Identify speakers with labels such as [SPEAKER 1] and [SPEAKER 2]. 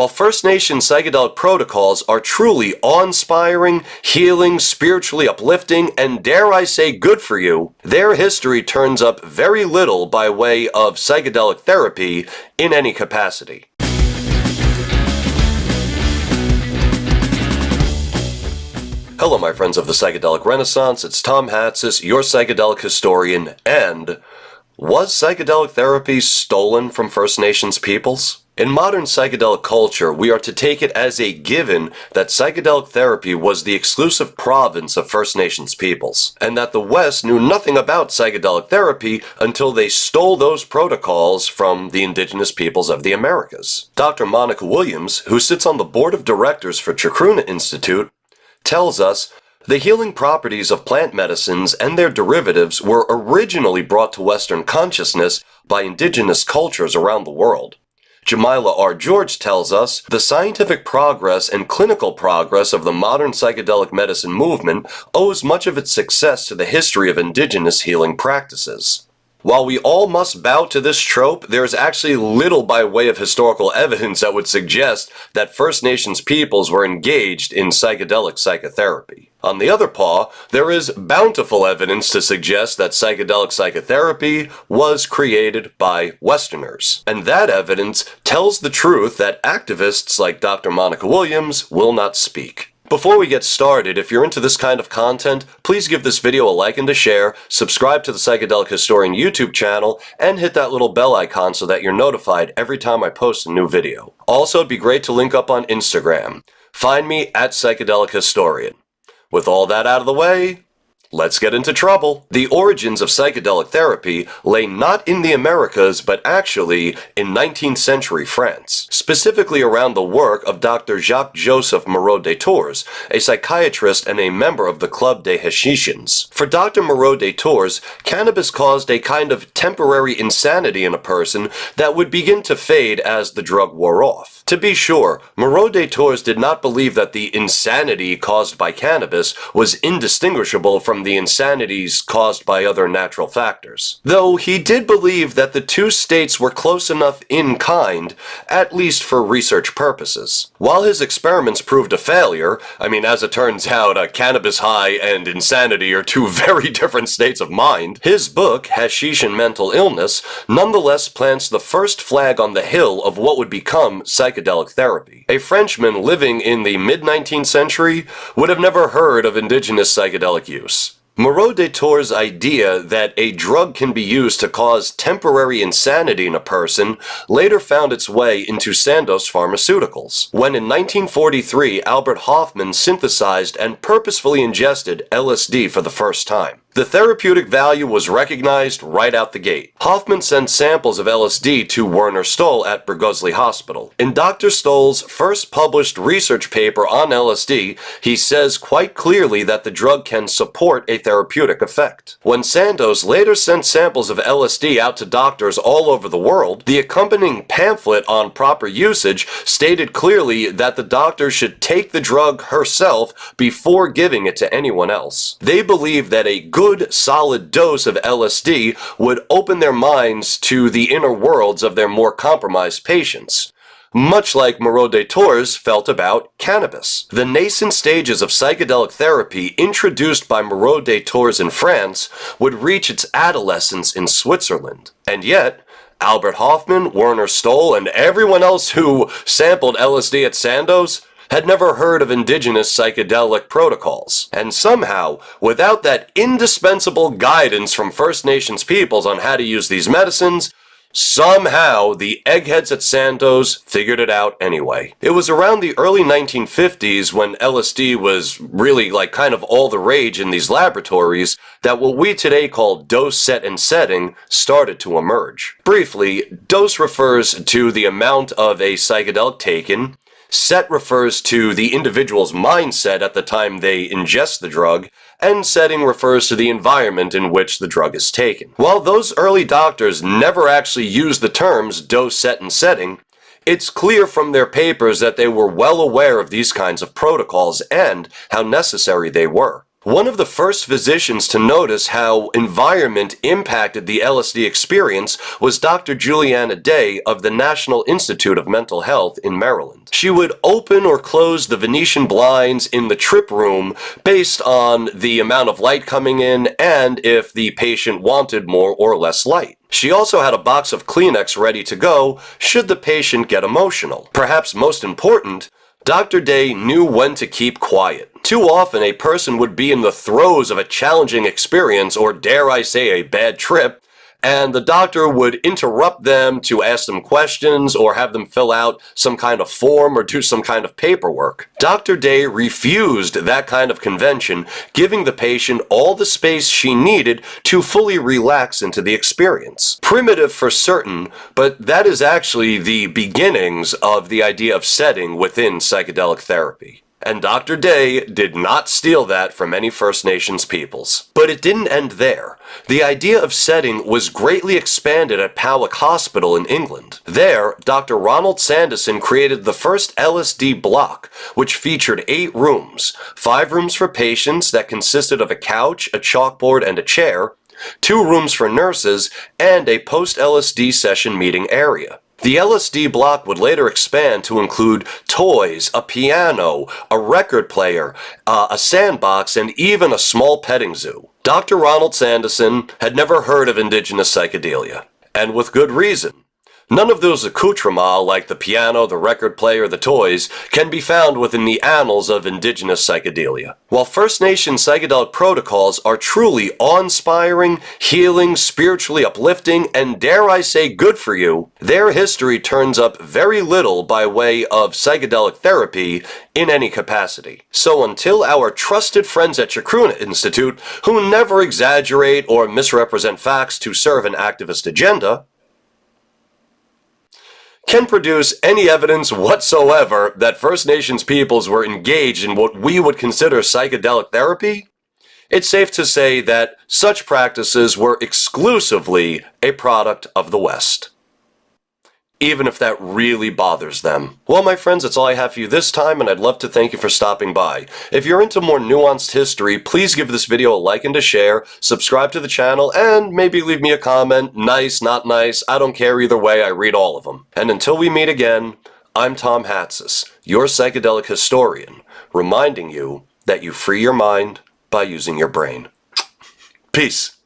[SPEAKER 1] While First Nation psychedelic protocols are truly awe-inspiring, healing, spiritually uplifting, and dare I say good for you, their history turns up very little by way of psychedelic therapy in any capacity. Hello my friends of the Psychedelic Renaissance, it's Tom Hatsis, your psychedelic historian, and was psychedelic therapy stolen from First Nations peoples? In modern psychedelic culture, we are to take it as a given that psychedelic therapy was the exclusive province of First Nations peoples, and that the West knew nothing about psychedelic therapy until they stole those protocols from the indigenous peoples of the Americas. Dr. Monica Williams, who sits on the board of directors for Chacruna Institute, tells us the healing properties of plant medicines and their derivatives were originally brought to Western consciousness by indigenous cultures around the world. Jamila R. George tells us the scientific progress and clinical progress of the modern psychedelic medicine movement owes much of its success to the history of indigenous healing practices. While we all must bow to this trope, there is actually little by way of historical evidence that would suggest that First Nations peoples were engaged in psychedelic psychotherapy. On the other paw, there is bountiful evidence to suggest that psychedelic psychotherapy was created by Westerners. And that evidence tells the truth that activists like Dr. Monica Williams will not speak. Before we get started, if you're into this kind of content, please give this video a like and a share, subscribe to the Psychedelic Historian YouTube channel, and hit that little bell icon so that you're notified every time I post a new video. Also, it'd be great to link up on Instagram. Find me at Psychedelic Historian. With all that out of the way, let's get into trouble. The origins of psychedelic therapy lay not in the Americas, but actually in 19th century France, specifically around the work of Dr. Jacques-Joseph Moreau de Tours, a psychiatrist and a member of the Club des Hachiciens. For Dr. Moreau de Tours, cannabis caused a kind of temporary insanity in a person that would begin to fade as the drug wore off. To be sure, Moreau de Tours did not believe that the insanity caused by cannabis was indistinguishable from the insanities caused by other natural factors. Though he did believe that the two states were close enough in kind, at least for research purposes. While his experiments proved a failure, as it turns out, a cannabis high and insanity are two very different states of mind, his book, Hashish and Mental Illness, nonetheless plants the first flag on the hill of what would become psychedelic therapy. A Frenchman living in the mid-19th century would have never heard of indigenous psychedelic use. Moreau de Tours' idea that a drug can be used to cause temporary insanity in a person later found its way into Sandoz Pharmaceuticals, when in 1943 Albert Hofmann synthesized and purposefully ingested LSD for the first time. The therapeutic value was recognized right out the gate. Hofmann sent samples of LSD to Werner Stoll at Burgosli Hospital. In Dr. Stoll's first published research paper on LSD, he says quite clearly that the drug can support a therapeutic effect. When Sandoz later sent samples of LSD out to doctors all over the world, the accompanying pamphlet on proper usage stated clearly that the doctor should take the drug herself before giving it to anyone else. They believed that a good solid dose of LSD would open their minds to the inner worlds of their more compromised patients, much like Moreau de Tours felt about cannabis. The nascent stages of psychedelic therapy introduced by Moreau de Tours in France would reach its adolescence in Switzerland. And yet, Albert Hofmann, Werner Stoll, and everyone else who sampled LSD at Sandoz had never heard of indigenous psychedelic protocols. And somehow, without that indispensable guidance from First Nations peoples on how to use these medicines, somehow the eggheads at Sandoz figured it out anyway. It was around the early 1950s when LSD was really kind of all the rage in these laboratories that what we today call dose, set, and setting started to emerge. Briefly, dose refers to the amount of a psychedelic taken. Set refers to the individual's mindset at the time they ingest the drug, and setting refers to the environment in which the drug is taken. While those early doctors never actually used the terms dose, set, and setting, it's clear from their papers that they were well aware of these kinds of protocols and how necessary they were. One of the first physicians to notice how environment impacted the LSD experience was Dr. Juliana Day of the National Institute of Mental Health in Maryland. She would open or close the Venetian blinds in the trip room based on the amount of light coming in and if the patient wanted more or less light. She also had a box of Kleenex ready to go should the patient get emotional. Perhaps most important, Dr. Day knew when to keep quiet. Too often, a person would be in the throes of a challenging experience, or dare I say, a bad trip, and the doctor would interrupt them to ask them questions or have them fill out some kind of form or do some kind of paperwork. Dr. Day refused that kind of convention, giving the patient all the space she needed to fully relax into the experience. Primitive for certain, but that is actually the beginnings of the idea of setting within psychedelic therapy. And Dr. Day did not steal that from any First Nations peoples. But it didn't end there. The idea of setting was greatly expanded at Powick Hospital in England. There, Dr. Ronald Sanderson created the first LSD block, which featured 8 rooms. 5 rooms for patients that consisted of a couch, a chalkboard, and a chair, 2 rooms for nurses, and a post-LSD session meeting area. The LSD block would later expand to include toys, a piano, a record player, a sandbox, and even a small petting zoo. Dr. Ronald Sanderson had never heard of indigenous psychedelia, and with good reason. None of those accoutrements, like the piano, the record player, the toys, can be found within the annals of indigenous psychedelia. While First Nation psychedelic protocols are truly awe-inspiring, healing, spiritually uplifting, and dare I say good for you, their history turns up very little by way of psychedelic therapy in any capacity. So until our trusted friends at Chacruna Institute, who never exaggerate or misrepresent facts to serve an activist agenda, can produce any evidence whatsoever that First Nations peoples were engaged in what we would consider psychedelic therapy, it's safe to say that such practices were exclusively a product of the West. Even if that really bothers them. Well, my friends, that's all I have for you this time, and I'd love to thank you for stopping by. If you're into more nuanced history, please give this video a like and a share, subscribe to the channel, and maybe leave me a comment. Nice, not nice, I don't care either way, I read all of them. And until we meet again, I'm Tom Hatsis, your psychedelic historian, reminding you that you free your mind by using your brain. Peace.